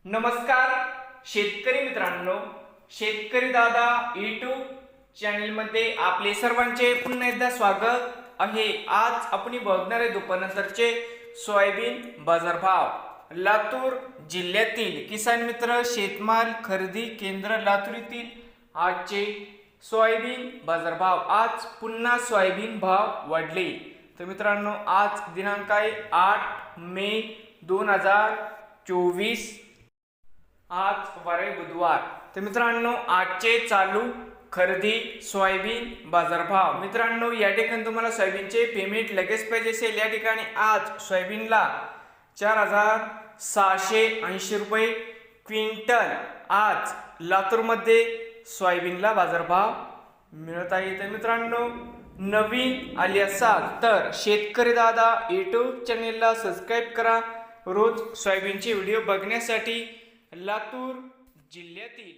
नमस्कार शेतकरी मित्रांनो, शेतकरी दादा यूट्यूब चॅनलमध्ये आपले सर्वांचे पुन्हा एकदा स्वागत आहे। आज आपण बघणार आहे दुपारनंतरचे सोयाबीन बाजारभाव। लातूर जिल्ह्यातील किसान मित्र शेतमाल खरेदी केंद्र लातूर येथील आजचे सोयाबीन बाजारभाव। आज पुन्हा सोयाबीन भाव वाढले। तर मित्रांनो, आज दिनांक आहे 8 मे 2024। आज वार बुधवार। तर मित्रांनो, आजचे चालू खरेदी सोयाबीन बाजारभाव। मित्रांनो, या ठिकाणी तुम्हाला सोयाबीनचे पेमेंट लगेच पाहिजे असेल, या ठिकाणी आज सोयाबीनला 4680 रुपये क्विंटल आज लातूरमध्ये सोयाबीनला बाजारभाव मिळत आहे। तर मित्रांनो, नवीन आले असाल तर शेतकरी दादा यूट्यूब चॅनेलला सबस्क्राईब करा रोज सोयाबीनचे व्हिडिओ बघण्यासाठी। लातूर जिल्ह्यातील